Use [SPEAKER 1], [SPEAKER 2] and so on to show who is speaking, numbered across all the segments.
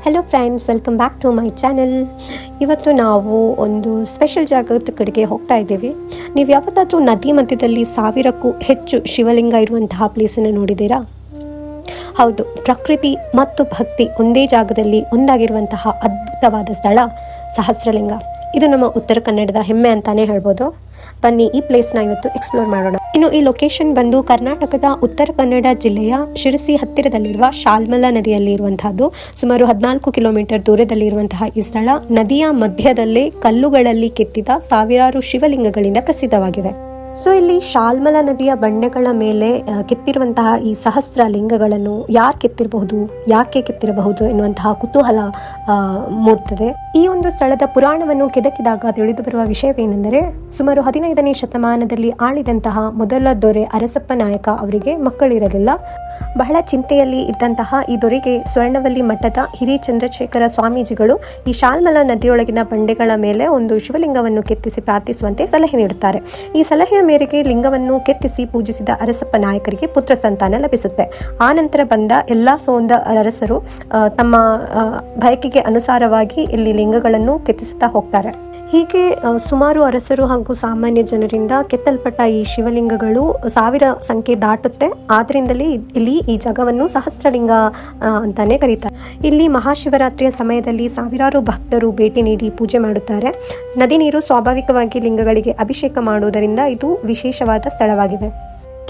[SPEAKER 1] Hello friends, welcome back to my channel. ಇವತ್ತು ನಾವು ಒಂದು ಸ್ಪೆಷಲ್ ಜಾಗದ ಕಡೆಗೆ ಹೋಗ್ತಾ ಇದ್ದೀವಿ. ನೀವು ಯಾವತ್ತಾದರೂ ನದಿ ಮಧ್ಯದಲ್ಲಿ 1000ಕ್ಕೂ ಹೆಚ್ಚು ಶಿವಲಿಂಗ ಇರುವಂತಹ ಪ್ಲೇಸನ್ನು ನೋಡಿದ್ದೀರಾ? ಹೌದು, ಪ್ರಕೃತಿ ಮತ್ತು ಭಕ್ತಿ ಒಂದೇ ಜಾಗದಲ್ಲಿ ಒಂದಾಗಿರುವಂತಹ ಅದ್ಭುತವಾದ ಸ್ಥಳ ಸಹಸ್ರಲಿಂಗ. ಇದು ನಮ್ಮ ಉತ್ತರ ಕನ್ನಡದ ಹೆಮ್ಮೆ ಅಂತಾನೆ ಹೇಳ್ಬೋದು. ಬನ್ನಿ ಈ ಪ್ಲೇಸ್ನ ಇವತ್ತು ಎಕ್ಸ್ಪ್ಲೋರ್ ಮಾಡೋಣ. ಇನ್ನು ಈ ಲೊಕೇಶನ್ ಬಂದು ಕರ್ನಾಟಕದ ಉತ್ತರ ಕನ್ನಡ ಜಿಲ್ಲೆಯ ಶಿರಸಿ ಹತ್ತಿರದಲ್ಲಿರುವ ಶಾಲ್ಮಲಾ ನದಿಯಲ್ಲಿ ಇರುವಂತಹದ್ದು. ಸುಮಾರು 14 ಕಿಲೋಮೀಟರ್ ದೂರದಲ್ಲಿ ಇರುವಂತಹ ಈ ಸ್ಥಳ ನದಿಯ ಮಧ್ಯದಲ್ಲೇ ಕಲ್ಲುಗಳಲ್ಲಿ ಕೆತ್ತಿದ ಸಾವಿರಾರು ಶಿವಲಿಂಗಗಳಿಂದ ಪ್ರಸಿದ್ಧವಾಗಿದೆ. ಸೊ ಇಲ್ಲಿ ಶಾಲ್ಮಲಾ ನದಿಯ ಬಂಡೆಗಳ ಮೇಲೆ ಕೆತ್ತಿರುವಂತಹ ಈ ಸಹಸ್ರ ಲಿಂಗಗಳನ್ನು ಯಾರು ಕೆತ್ತಿರಬಹುದು, ಯಾಕೆ ಕೆತ್ತಿರಬಹುದು ಎನ್ನುವಂತಹ ಕುತೂಹಲ ಮೂಡ್ತದೆ. ಈ ಒಂದು ಸ್ಥಳದ ಪುರಾಣವನ್ನು ಕೆದಕಿದಾಗ ತಿಳಿದು ಬರುವ ವಿಷಯವೇನೆಂದರೆ, ಸುಮಾರು 15ನೇ ಶತಮಾನದಲ್ಲಿ ಆಳಿದಂತಹ ಮೊದಲ ದೊರೆ ಅರಸಪ್ಪ ನಾಯಕ ಅವರಿಗೆ ಮಕ್ಕಳಿರಲಿಲ್ಲ. ಬಹಳ ಚಿಂತೆಯಲ್ಲಿ ಇದ್ದಂತಹ ಈ ದೊರೆಗೆ ಸ್ವರ್ಣವಲ್ಲಿ ಮಠದ ಹಿರಿ ಚಂದ್ರಶೇಖರ ಸ್ವಾಮೀಜಿಗಳು ಈ ಶಾಲ್ಮಲಾ ನದಿಯೊಳಗಿನ ಬಂಡೆಗಳ ಮೇಲೆ ಒಂದು ಶಿವಲಿಂಗವನ್ನು ಕೆತ್ತಿಸಿ ಪ್ರಾರ್ಥಿಸುವಂತೆ ಸಲಹೆ ನೀಡುತ್ತಾರೆ. ಈ ಸಲಹೆಯ ಮೇರೆಗೆ ಲಿಂಗವನ್ನು ಕೆತ್ತಿಸಿ ಪೂಜಿಸಿದ ಅರಸಪ್ಪ ನಾಯಕರಿಗೆ ಪುತ್ರ ಸಂತಾನ ಲಭಿಸುತ್ತೆ. ಆ ನಂತರ ಬಂದ ಎಲ್ಲ ಸೋಂದ ಅರಸರು ತಮ್ಮ ಬಯಕೆಗೆ ಅನುಸಾರವಾಗಿ ಇಲ್ಲಿ ಲಿಂಗಗಳನ್ನು ಕೆತ್ತಿಸುತ್ತಾ ಹೋಗ್ತಾರೆ. ಹೀಗೆ ಸುಮಾರು ಅರಸರು ಹಾಗೂ ಸಾಮಾನ್ಯ ಜನರಿಂದ ಕೆತ್ತಲ್ಪಟ್ಟ ಈ ಶಿವಲಿಂಗಗಳು 1000 ಸಂಖ್ಯೆ ದಾಟುತ್ತೆ. ಆದ್ದರಿಂದಲೇ ಇಲ್ಲಿ ಈ ಜಾಗವನ್ನು ಸಹಸ್ರಲಿಂಗ ಅಂತಾನೆ ಕರೀತಾರೆ. ಇಲ್ಲಿ ಮಹಾಶಿವರಾತ್ರಿಯ ಸಮಯದಲ್ಲಿ ಸಾವಿರಾರು ಭಕ್ತರು ಭೇಟಿ ನೀಡಿ ಪೂಜೆ ಮಾಡುತ್ತಾರೆ. ನದಿ ನೀರು ಸ್ವಾಭಾವಿಕವಾಗಿ ಲಿಂಗಗಳಿಗೆ ಅಭಿಷೇಕ ಮಾಡುವುದರಿಂದ ಇದು ವಿಶೇಷವಾದ ಸ್ಥಳವಾಗಿದೆ.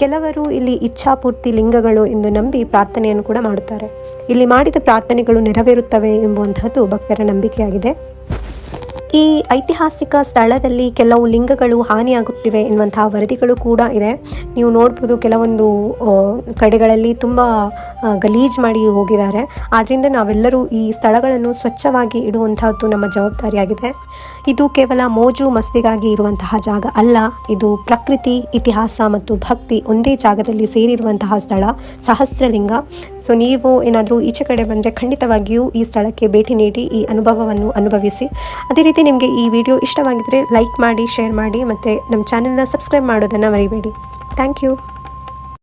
[SPEAKER 1] ಕೆಲವರು ಇಲ್ಲಿ ಇಚ್ಛಾಪೂರ್ತಿ ಲಿಂಗಗಳು ಎಂದು ನಂಬಿ ಪ್ರಾರ್ಥನೆಯನ್ನು ಕೂಡ ಮಾಡುತ್ತಾರೆ. ಇಲ್ಲಿ ಮಾಡಿದ ಪ್ರಾರ್ಥನೆಗಳು ನೆರವೇರುತ್ತವೆ ಎಂಬುವಂತಹದ್ದು ಭಕ್ತರ ನಂಬಿಕೆಯಾಗಿದೆ. ಈ ಐತಿಹಾಸಿಕ ಸ್ಥಳದಲ್ಲಿ ಕೆಲವು ಲಿಂಗಗಳು ಹಾನಿಯಾಗುತ್ತಿವೆ ಎನ್ನುವಂತಹ ವರದಿಗಳು ಕೂಡ ಇದೆ. ನೀವು ನೋಡ್ಬೋದು, ಕೆಲವೊಂದು ಕಡೆಗಳಲ್ಲಿ ತುಂಬ ಗಲೀಜು ಮಾಡಿ ಹೋಗಿದ್ದಾರೆ. ಆದ್ದರಿಂದ ನಾವೆಲ್ಲರೂ ಈ ಸ್ಥಳಗಳನ್ನು ಸ್ವಚ್ಛವಾಗಿ ಇಡುವಂತಹದ್ದು ನಮ್ಮ ಜವಾಬ್ದಾರಿಯಾಗಿದೆ. ಇದು ಕೇವಲ ಮೋಜು ಮಸ್ತಿಗಾಗಿ ಇರುವಂತಹ ಜಾಗ ಅಲ್ಲ, ಇದು ಪ್ರಕೃತಿ, ಇತಿಹಾಸ ಮತ್ತು ಭಕ್ತಿ ಒಂದೇ ಜಾಗದಲ್ಲಿ ಸೇರಿರುವಂತಹ ಸ್ಥಳ ಸಹಸ್ರಲಿಂಗ. ಸೊ ನೀವು ಏನಾದರೂ ಈಚೆ ಕಡೆ ಬಂದರೆ ಖಂಡಿತವಾಗಿಯೂ ಈ ಸ್ಥಳಕ್ಕೆ ಭೇಟಿ ನೀಡಿ ಈ ಅನುಭವವನ್ನು ಅನುಭವಿಸಿ. ಅದೇ ರೀತಿ ನಿಮಗೆ ಈ ವಿಡಿಯೋ ಇಷ್ಟವಾಗಿದ್ದರೆ ಲೈಕ್ ಮಾಡಿ, ಶೇರ್ ಮಾಡಿ ಮತ್ತು ನಮ್ಮ ಚಾನೆಲ್ನ ಸಬ್ಸ್ಕ್ರೈಬ್ ಮಾಡೋದನ್ನು ಮರಿಬೇಡಿ. Thank you.